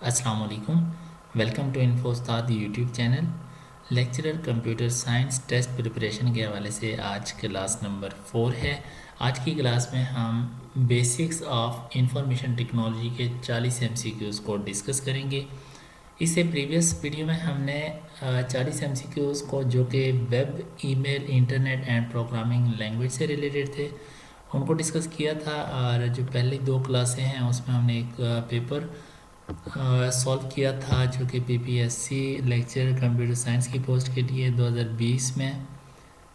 अस्सलाम वालेकुम। Welcome to Info Ustad YouTube channel. Lecturer computer science test preparation के हवाले से आज क्लास नंबर 4 है। आज की क्लास में हम बेसिक्स ऑफ इंफॉर्मेशन टेक्नोलॉजी के 40 MCQs को डिस्कस करेंगे। इससे प्रीवियस वीडियो में हमने 40 MCQs को जो कि web, email, internet and programming language से रिलेटेड थे उनको डिस्कस किया था। और जो पहली 2 क्लासें हैं उसमें हमने एक पेपर सॉल्व किया था जो कि PPSC लेक्चर कंप्यूटर साइंस की पोस्ट के लिए 2020 में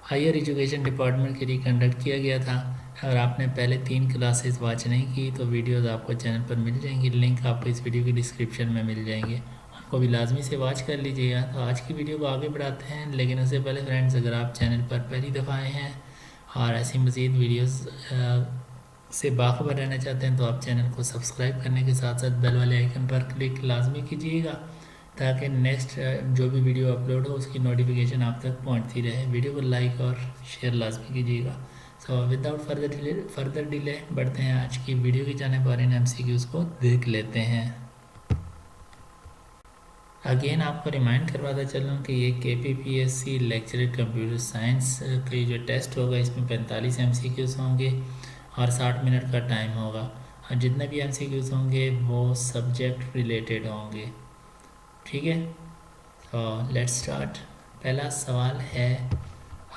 हायर एजुकेशन डिपार्टमेंट के लिए कंडक्ट किया गया था। अगर आपने पहले 3 क्लासेस वॉच नहीं की तो वीडियोस आपको चैनल पर मिल जाएंगी, लिंक आपको इस वीडियो की डिस्क्रिप्शन में मिल जाएंगे, उनको भी लाजमी से वॉच कर लीजिएगा। तो आज की वीडियो को आगे बढ़ाते हैं, लेकिन उससे पहले फ्रेंड्स, अगर आप चैनल पर पहली दफ़ा आए हैं और ऐसी मज़ीद वीडियोस से बाखबर रहना चाहते हैं तो आप चैनल को सब्सक्राइब करने के साथ साथ बेल वाले आइकन पर क्लिक लाजमी कीजिएगा ताकि नेक्स्ट जो भी वीडियो अपलोड हो उसकी नोटिफिकेशन आप तक पहुंचती रहे। वीडियो को लाइक और शेयर लाजमी कीजिएगा। सो विदाउट फर्दर डिले बढ़ते हैं आज की वीडियो की जाने पर। इन MCQs को देख लेते हैं। अगेन आपको रिमाइंड करवाता चलूँ कि ये KPPSC लेक्चरर कंप्यूटर साइंस का जो टेस्ट होगा इसमें 45 MCQs होंगे और 60 मिनट का टाइम होगा। और जितने भी MCQs होंगे वो सब्जेक्ट रिलेटेड होंगे। ठीक है, तो लेट्स स्टार्ट। पहला सवाल है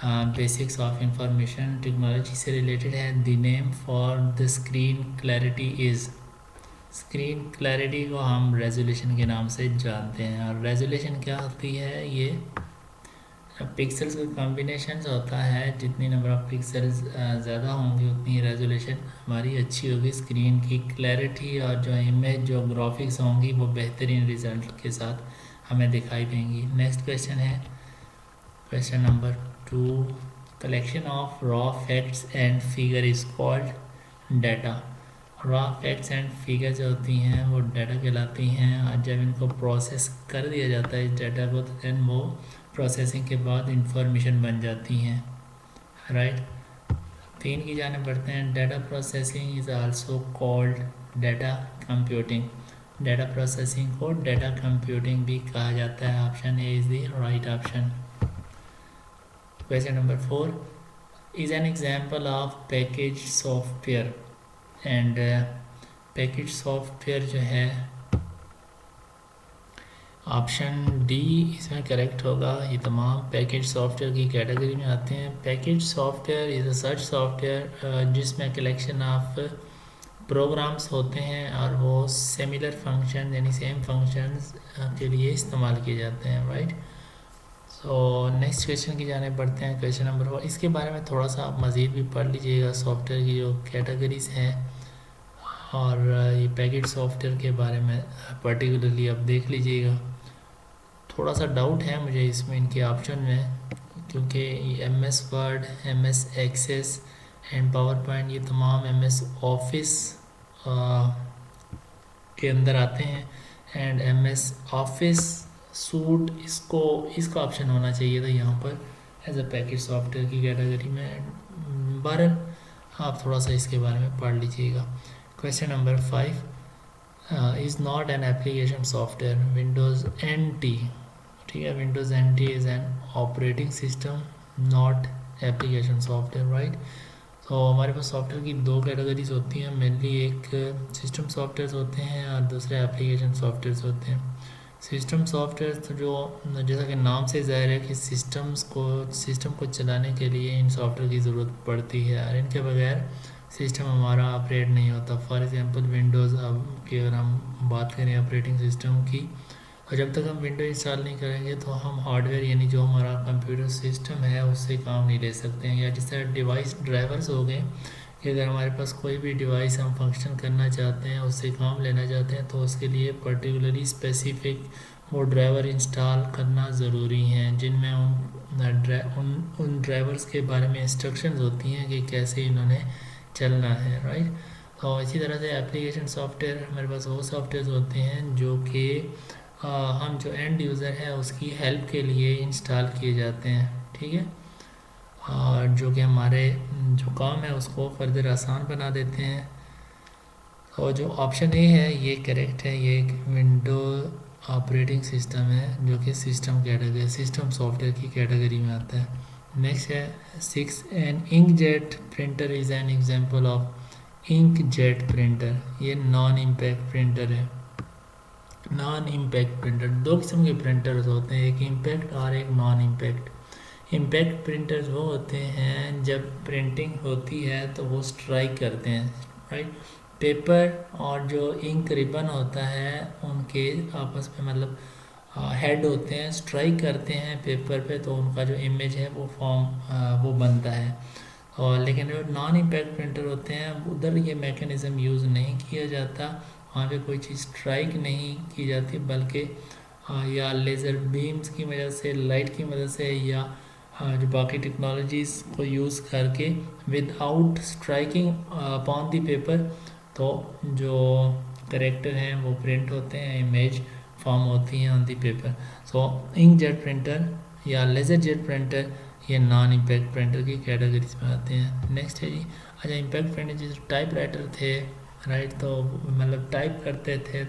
बेसिक्स ऑफ इंफॉर्मेशन टेक्नोलॉजी से रिलेटेड है। The name for the screen clarity is. Screen clarity को हम रेजोल्यूशन के नाम से जानते हैं। और रेजोल्यूशन क्या होती है? ये पिक्सल्स का कॉम्बिनेशन होता है। जितनी नंबर ऑफ पिक्सल्स ज़्यादा होंगी उतनी रेजोल्यूशन हमारी अच्छी होगी। स्क्रीन की क्लैरिटी और जो इमेज, जो ग्राफिक्स होंगी वो बेहतरीन रिजल्ट के साथ हमें दिखाई देंगी। नेक्स्ट क्वेश्चन है question number 2। Collection of raw facts and figure is called data. Raw facts and figure जो होती हैं वो डाटा कहलाती हैं। और जब इनको प्रोसेस कर दिया जाता है इस डाटा को तो दैन वो प्रोसेसिंग के बाद इंफॉर्मेशन बन जाती हैं। राइट, 3 की जाने बढ़ते हैं। Data processing is also called data computing. Data processing को डाटा कंप्यूटिंग भी कहा जाता है। Option A is the right option. Question number 4 is an example of package software. And package software जो है ऑप्शन डी इसमें करेक्ट होगा। ये तमाम पैकेज सॉफ्टवेयर की कैटेगरी में आते हैं। Package software is a search software जिसमें कलेक्शन ऑफ प्रोग्राम्स होते हैं और वो सिमिलर फंक्शन यानी सेम फंक्शंस के लिए इस्तेमाल किए जाते हैं। राइट, सो नेक्स्ट क्वेश्चन की जाने बढ़ते हैं। क्वेश्चन नंबर 4, इसके बारे में थोड़ा सा आप मज़ीद भी पढ़ लीजिएगा, सॉफ्टवेयर की जो कैटेगरीज हैं और ये पैकेज सॉफ्टवेयर के बारे में पर्टिकुलरली आप देख लीजिएगा। थोड़ा सा डाउट है मुझे इसमें इनके ऑप्शन में, क्योंकि ये MS Word, MS Access and PowerPoint ये तमाम MS ऑफिस के अंदर आते हैं। एंड MS ऑफिस सूट इसका ऑप्शन होना चाहिए था यहाँ पर एज अ पैकेज सॉफ्टवेयर की कैटेगरी में। बहरहाल आप थोड़ा सा इसके बारे में पढ़ लीजिएगा। Question number 5 is not an application software. Windows NT, ठीक है, Windows NT is an operating system not application software. Right, तो हमारे पास सॉफ्टवेयर की 2 कैटेगरीज होती हैं मेनली। एक सिस्टम सॉफ्टवेयर होते हैं और दूसरे एप्लीकेशन सॉफ्टवेयर होते हैं। सिस्टम सॉफ्टवेयर तो जो जैसा कि नाम से ज़ाहिर है कि सिस्टम को चलाने के लिए इन सॉफ्टवेयर की ज़रूरत पड़ती है और इनके बगैर सिस्टम हमारा ऑपरेट नहीं होता। फॉर एग्जांपल विंडोज़ अब की अगर हम बात करें ऑपरेटिंग सिस्टम की, और जब तक हम विंडो इंस्टॉल नहीं करेंगे तो हम हार्डवेयर यानी जो हमारा कंप्यूटर सिस्टम है उससे काम नहीं ले सकते हैं। या जिस तरह डिवाइस ड्राइवर्स हो गए कि अगर हमारे पास कोई भी डिवाइस हम फंक्शन करना चाहते हैं, उससे काम लेना चाहते हैं, तो उसके लिए पर्टिकुलरली स्पेसिफिक वो ड्राइवर इंस्टॉल करना ज़रूरी हैं जिनमें उन ड्राइवर्स के बारे में इंस्ट्रक्शंस होती हैं कि कैसे इन्होंने चलना है। राइट, तो इसी तरह से एप्लीकेशन सॉफ्टवेयर हमारे पास वो सॉफ्टवेयर होते हैं जो कि हम जो एंड यूज़र है उसकी हेल्प के लिए इंस्टॉल किए जाते हैं। ठीक है, और जो कि हमारे जो काम है उसको फर्दर आसान बना देते हैं। और जो ऑप्शन ए है ये करेक्ट है, ये एक विंडो ऑपरेटिंग सिस्टम है जो कि सिस्टम कैटेगरी सिस्टम सॉफ्टवेयर की कैटेगरी में आता है। नेक्स्ट है 6, an inkjet printer is an example of inkjet printer. ये नॉन इम्पैक्ट प्रिंटर है। नॉन इम्पैक्ट प्रिंटर, दो किस्म के प्रिंटर्स होते हैं, एक इम्पैक्ट और एक नॉन इम्पैक्ट। इम्पैक्ट प्रिंटर्स वो होते हैं जब प्रिंटिंग होती है तो वो स्ट्राइक करते हैं, राइट। पेपर और जो इंक रिबन होता है उनके आपस में मतलब हेड होते हैं, स्ट्राइक करते हैं पेपर पे तो उनका जो इमेज है वो फॉर्म वो बनता है। और लेकिन जो नॉन इम्पैक्ट प्रिंटर होते हैं उधर ये मैकेनिज़्म यूज़ नहीं किया जाता, वहाँ पे कोई चीज़ स्ट्राइक नहीं की जाती, बल्कि या लेज़र बीम्स की वजह से, लाइट की मदद से, या जो बाकी टेक्नोलॉजीज़ को यूज़ करके without striking upon the paper तो जो करेक्टर हैं वो प्रिंट होते हैं, इमेज फॉर्म होती हैं on the paper. So inkjet printer या लेज़र जेट प्रिंटर ये नॉन इम्पैक्ट प्रिंटर की कैटेगरीज में आते हैं। नेक्स्ट है जी, अच्छा इम्पैक्ट प्रिंटर जैसे टाइप राइटर थे, राइट, तो मतलब टाइप करते थे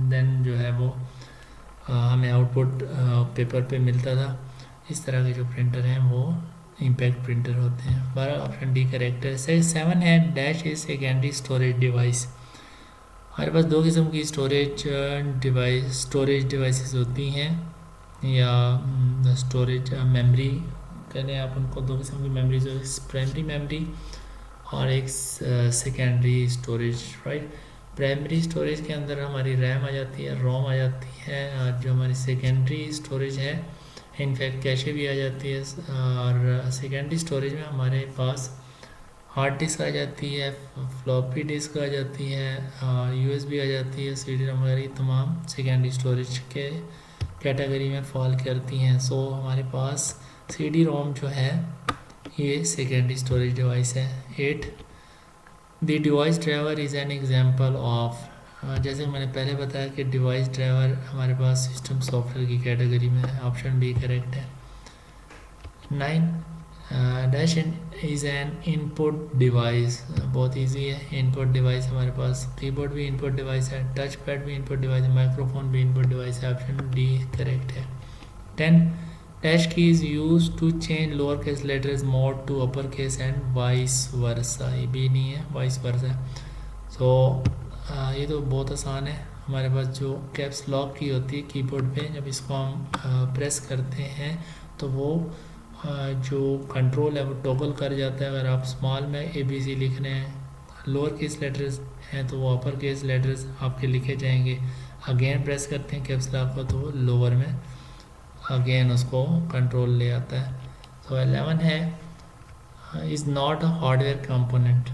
देन जो है वो हमें आउटपुट पेपर पे मिलता था। इस तरह के जो प्रिंटर हैं वो इम्पैक्ट प्रिंटर होते हैं। हमारा ऑप्शन डी करेक्ट है। 7 है dash is secondary storage device. हमारे पास दो किस्म की स्टोरेज डिवाइसेस होती हैं, या स्टोरेज मेमोरी कहते हैं आप उनको। दो किस्म की मेमोरीज, प्राइमरी मेमोरी और एक secondary storage, right. Primary storage के अंदर हमारी रैम आ जाती है, रोम आ जाती है, और जो हमारी सेकेंडरी स्टोरेज है इनफैक्ट कैशे भी आ जाती है। और सेकेंडरी स्टोरेज में हमारे पास हार्ड डिस्क आ जाती है, फ्लॉपी डिस्क आ जाती है, यूएसबी आ जाती है, सीडी रोम वगैरह, तमाम सेकेंडरी स्टोरेज के कैटेगरी में फॉल करती हैं। सो हमारे पास सीडी रोम जो है ये सेकेंडरी स्टोरेज डिवाइस है। 8, the device driver is an example of. जैसे मैंने पहले बताया कि डिवाइस ड्राइवर हमारे पास सिस्टम सॉफ्टवेयर की कैटेगरी में है, ऑप्शन बी करेक्ट है। 9, dash is an input device. बहुत इजी है, इनपुट डिवाइस हमारे पास कीबोर्ड भी इनपुट डिवाइस है, टच पैड भी इनपुट डिवाइस है, माइक्रोफोन भी इनपुट डिवाइस है, ऑप्शन डी करेक्ट है। 10, dash key is used to change lowercase letters mode to uppercase and vice versa। ये भी नहीं है, vice versa। सो ये तो बहुत आसान है। हमारे पास जो कैप्स लॉक की होती है कीबोर्ड पे, जब इसको हम प्रेस करते हैं तो वो जो कंट्रोल है वो टॉगल कर जाता है। अगर आप स्मॉल में ABC लिख रहे हैं, लोअर केस लेटर्स हैं तो वो अपर केस लेटर्स आपके लिखे जाएंगे। अगेन प्रेस करते हैं कैप्स लॉक को तो वो लोअर में अगेन उसको कंट्रोल ले आता है। तो 11 है is not a hardware component.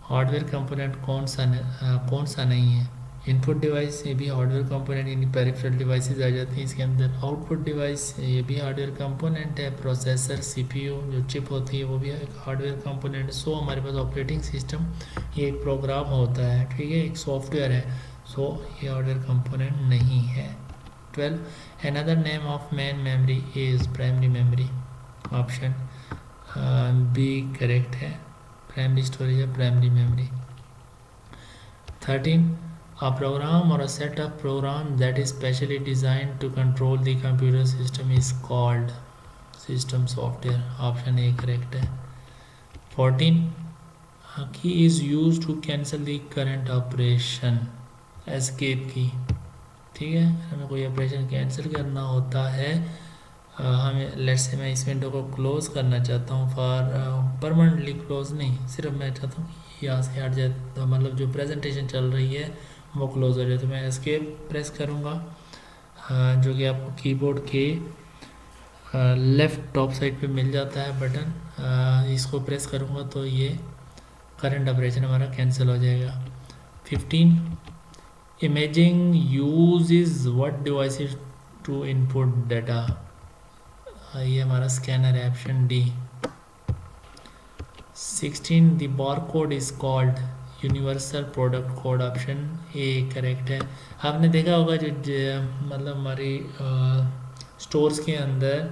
Hardware component कौन सा नहीं है? इनपुट डिवाइस ये भी हार्डवेयर कंपोनेंट, यानी पेरिफेरल डिवाइसेस आ जाती हैं इसके अंदर। आउटपुट डिवाइस ये भी हार्डवेयर कंपोनेंट है। प्रोसेसर CPU जो चिप होती है वो भी एक हार्डवेयर कंपोनेंट है। सो हमारे पास ऑपरेटिंग सिस्टम ये एक प्रोग्राम होता है, ठीक है, एक सॉफ्टवेयर है। सो ये हार्डवेयर कंपोनेंट नहीं है। 12, another name of main memory is primary memory। Option B correct है, प्राइमरी स्टोरेज है primary memory. 13, a program or a set of programs that is specially designed to control the computer system is called system software। Option A correct है। 14, a key is used to cancel the current operation। escape की, ठीक है, हमें कोई operation cancel करना होता है, हमें लेट्स से मैं इस विंडो को क्लोज़ करना चाहता हूँ फॉर परमानेंटली क्लोज नहीं, सिर्फ मैं चाहता हूँ कि यहाँ से हट जाए, तो मतलब जो प्रेजेंटेशन चल रही है वो क्लोज हो जाए, तो मैं एस्केप प्रेस करूँगा, जो कि आपको कीबोर्ड के लेफ़्ट टॉप साइड पे मिल जाता है बटन। इसको प्रेस करूँगा तो ये करंट ऑपरेशन हमारा कैंसिल हो जाएगा। 15, imaging uses what devices to input data। ये हमारा स्कैनर है, option D. 16, the barcode is called universal product code, option A correct है। आपने देखा होगा जो मतलब हमारी स्टोर्स के अंदर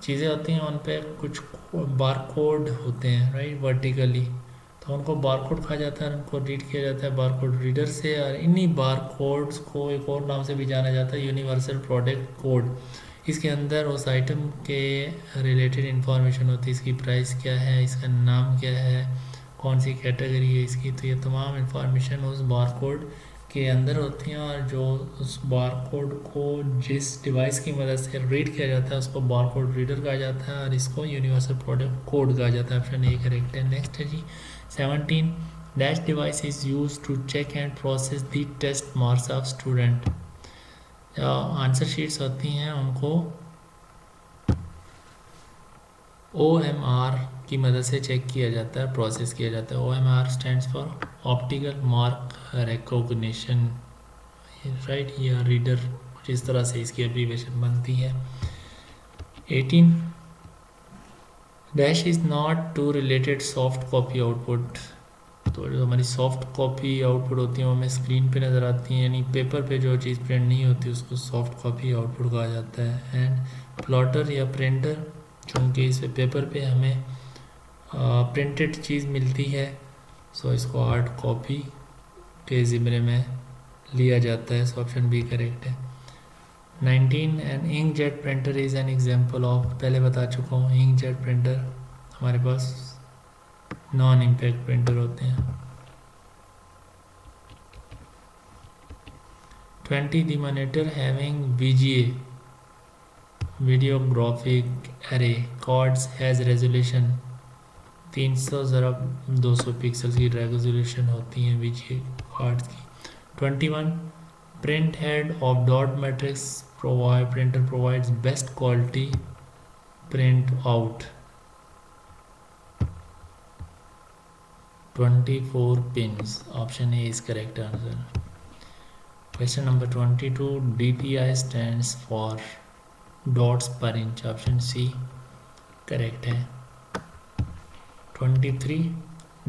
चीज़ें होती हैं उन पे कुछ बारकोड होते हैं, राइट, वर्टिकली, तो उनको बारकोड कहा जाता है, उनको रीड किया जाता है बारकोड रीडर से। और इन्हीं बारकोड्स को एक और नाम से भी जाना जाता है, यूनिवर्सल प्रोडक्ट कोड। इसके अंदर उस आइटम के रिलेटेड इंफॉर्मेशन होती है, इसकी प्राइस क्या है, इसका नाम क्या है, कौन सी कैटेगरी है इसकी, तो ये तमाम इंफॉर्मेशन उस बारकोड के अंदर होती हैं। और जो उस बारकोड को जिस डिवाइस की मदद से रीड किया जाता है उसको बारकोड रीडर कहा जाता है, और इसको यूनिवर्सल प्रोडक्ट कोड कहा जाता है। ऑप्शन ए करेक्ट है। नेक्स्ट है जी 17, dash device is use to check and process the test marks of student. Answer sheets होती हैं, उनको OMR की मदद से चेक किया जाता है, प्रोसेस किया जाता है। OMR stands for optical mark recognition, right, या रीडर, कुछ इस तरह से इसकी एब्रीविएशन बनती है। 18, dash is not to related soft copy output. तो जो हमारी सॉफ्ट कॉपी आउटपुट होती है वो हमें स्क्रीन पे नज़र आती है, यानी पेपर पे जो चीज़ प्रिंट नहीं होती उसको सॉफ्ट कॉपी आउटपुट कहा जाता है। एंड प्लॉटर या प्रिंटर, क्योंकि इस पेपर पे हमें प्रिंटेड चीज़ मिलती है, सो इसको हार्ड कॉपी के ज़िम्मे में लिया जाता है। सो ऑप्शन बी करेक्ट है। 19, an inkjet printer is an example of, पहले बता चुका हूँ, इंक जेट प्रिंटर हमारे पास नॉन इम्पैक्ट प्रिंटर होते हैं। 20, the monitor having VGA video graphic array cards has resolution 300 ज़रा 200 पिक्सल की रेजोल्यूशन होती हैं VGA कार्ड्स की। 21, print head of dot matrix printer provides best quality printout. 24 pins, option A is correct answer. Question number 22, DPI stands for dots per inch, option C correct है। 23,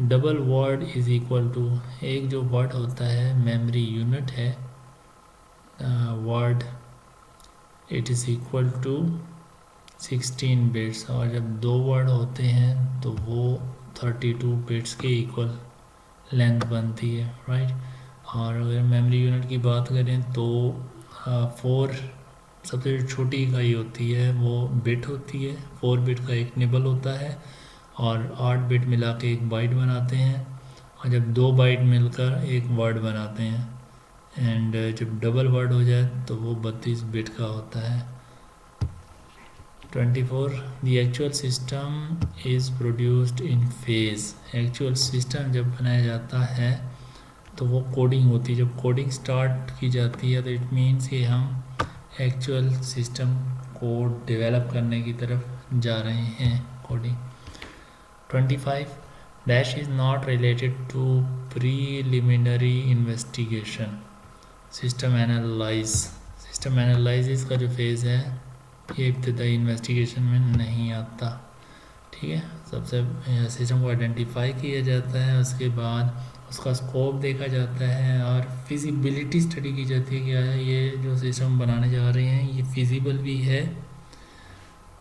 double word is equal to, एक जो word होता है memory unit है word, it is equal to 16 bits, और जब दो word होते हैं तो वो 32 बिट्स के इक्वल लेंथ बनती है, राइट। और अगर मेमोरी यूनिट की बात करें तो 4 सबसे छोटी इकाई होती है, वो बिट होती है। 4 बिट का एक निबल होता है, और 8 बिट मिला के एक बाइट बनाते हैं, और जब 2 बाइट मिलकर एक वर्ड बनाते हैं। एंड जब डबल वर्ड हो जाए तो वो 32 बिट का होता है। 24, the actual system is produced in phase, actual system जब बनाया जाता है तो वो कोडिंग होती है। जब कोडिंग स्टार्ट की जाती है तो इट मीन्स कि हम एक्चुअल सिस्टम को डेवलप करने की तरफ जा रहे हैं, coding. 25, dash is not related to preliminary investigation, system analysis का जो फेज़ है ये इब्तदाई इन्वेस्टिगेशन में नहीं आता, ठीक है। सबसे सिस्टम को आइडेंटिफाई किया जाता है, उसके बाद उसका स्कोप देखा जाता है, और फिजिबिलिटी स्टडी की जाती है कि ये जो सिस्टम बनाने जा रहे हैं ये फिजिबल भी है,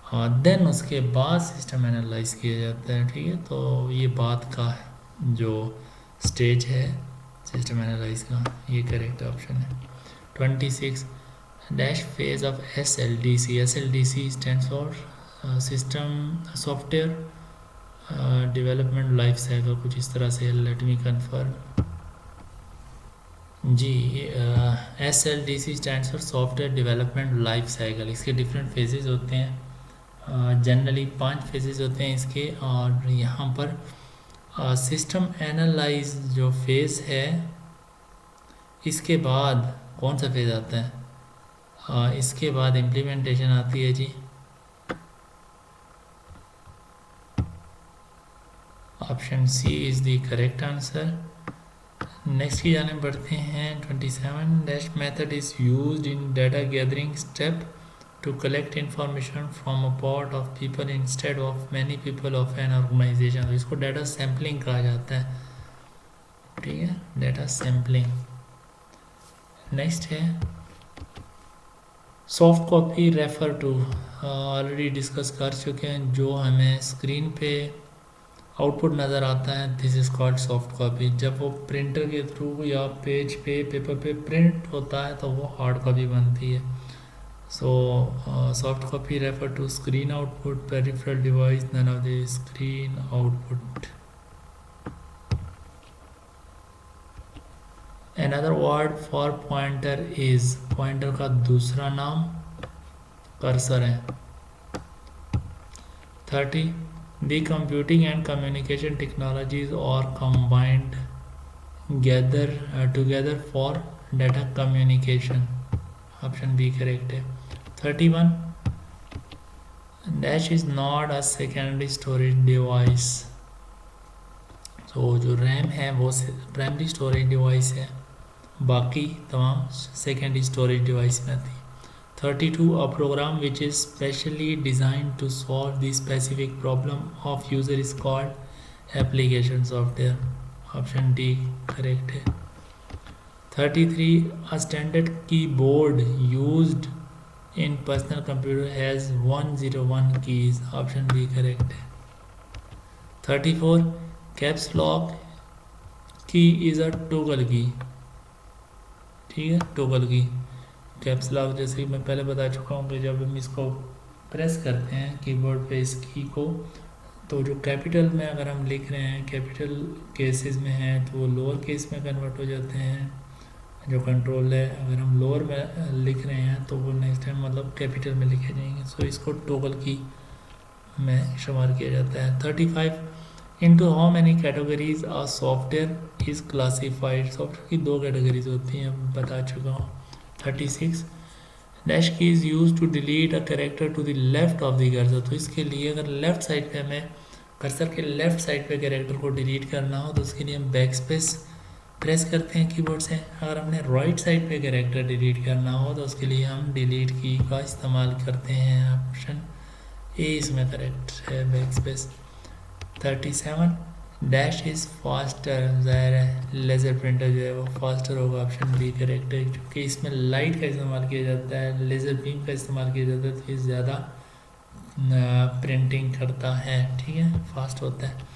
और देन उसके बाद सिस्टम एनालाइज किया जाता है, ठीक है। तो ये बात का जो स्टेज है सिस्टम एनालाइज का, ये करेक्ट ऑप्शन है। 26, dash phase of SLDC stands for system software development life cycle, कुछ इस तरह से, लेट मी कन्फर्म जी। SLDC stands for software development life cycle, इसके डिफरेंट फेजेस होते हैं, जनरली 5 फेजेस होते हैं इसके, और यहाँ पर सिस्टम एनालाइज जो फेज़ है इसके बाद कौन सा फेज़ आता है, इसके बाद इम्प्लीमेंटेशन आती है जी। Option C is the correct answer. Next की जाने बढ़ते हैं। 27, dash method is used in data gathering step to collect information from a pot of people instead of many people of an organisation, तो इसको data sampling कहा जाता है, ठीक है, डाटा सैम्पलिंग। नेक्स्ट है soft copy refer to, already discuss कर चुके हैं, जो हमें स्क्रीन पे आउटपुट नज़र आता है, this is called soft copy. जब वो प्रिंटर के थ्रू या पेज पे पेपर पे प्रिंट होता है तो वो हार्ड कॉपी बनती है। So soft copy refer to screen output, peripheral device, none of the screen output. Another word for pointer is, pointer का दूसरा नाम कर्सर है। 30. The computing and communication technologies are combined together for data communication. Option B correct है। 31. Dash is not a secondary storage device. तो जो RAM है वो primary storage device है, बाकी तमाम सेकेंडरी स्टोरेज डिवाइस में आती है। 32. A program which is specially designed to solve the specific problem of user is called application software. Option D correct है। 33. A standard keyboard used in personal computer has 101 keys. Option B correct है। 34. Caps lock key is a toggle key. ठीक है, toggle की caps lock जैसे कि मैं पहले बता चुका हूँ कि जब हम इसको प्रेस करते हैं कीबोर्ड पे इस की को, तो जो कैपिटल में अगर हम लिख रहे हैं कैपिटल केसेस में हैं तो वो लोअर केस में कन्वर्ट हो जाते हैं। जो कंट्रोल है अगर हम लोअर में लिख रहे हैं तो वो नेक्स्ट टाइम मतलब कैपिटल में लिखे जाएंगे। सो इसको टोगल की में शुमार किया जाता है। 35. Into how many categories are software is classified. Software की 2 कैटेगरीज होती हैं, बता चुका हूँ। 36. Dash key is use to delete a character to the left of the cursor. तो इसके लिए अगर लेफ्ट साइड पे हमें कर्सर के लेफ्ट साइड पे कैरेक्टर को डिलीट करना हो तो उसके लिए हम बैक स्पेस प्रेस करते हैं कीबोर्ड से। अगर हमने राइट साइड पे कैरेक्टर डिलीट करना हो तो उसके लिए हम डिलीट की का इस्तेमाल करते हैं। ऑप्शन ए इसमें करेक्ट है, back space. 37. Dash is faster, ज़ाहिर है लेज़र प्रिंटर जो है वो फास्टर होगा। ऑप्शन बी करेक्ट है, क्योंकि इसमें लाइट का इस्तेमाल किया जाता है, लेज़र बीम का इस्तेमाल किया जाता है, तो ये ज़्यादा प्रिंटिंग करता है। ठीक है, फास्ट होता है।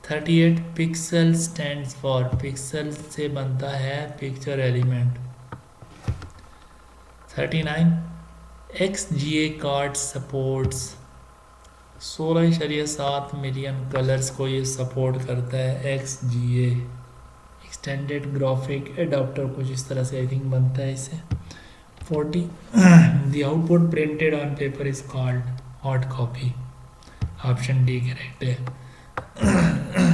38. पिक्सल स्टैंड्स फॉर, पिक्सल से बनता है picture element. 39. XGA card supports 16.7 million colours को ये सपोर्ट करता है। XGA एक्सटेंडेड ग्राफिक एडाप्टर कुछ इस तरह से आई थिंक बनता है इससे। 40. The output printed on paper is called hard copy. Option D correct है।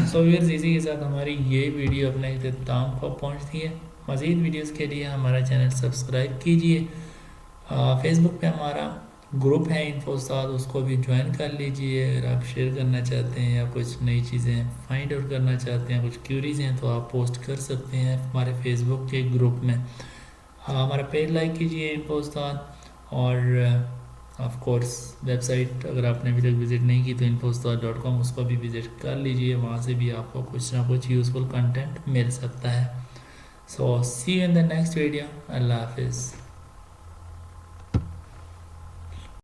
सो व्यूअर्स, इसी के साथ हमारी ये वीडियो अपने इख्तिताम को पहुंचती है। मज़ीद वीडियोस के लिए हमारा चैनल सब्सक्राइब कीजिए। फेसबुक पे हमारा ग्रुप है इन्फोस्ताद, उसको भी ज्वाइन कर लीजिए। अगर आप शेयर करना चाहते हैं या कुछ नई चीज़ें फाइंड आउट करना चाहते हैं, कुछ क्यूरीज हैं तो आप पोस्ट कर सकते हैं हमारे फेसबुक के ग्रुप में। हमारा पेज लाइक कीजिए इन्फोस्ताद, और ऑफ कोर्स वेबसाइट अगर आपने अभी तक विज़िट नहीं की तो infostat.com उसको भी विज़िट कर लीजिए, वहाँ से भी आपको कुछ ना कुछ यूज़फुल कंटेंट मिल सकता है। So see you in the next video. अल्लाह हाफिज़।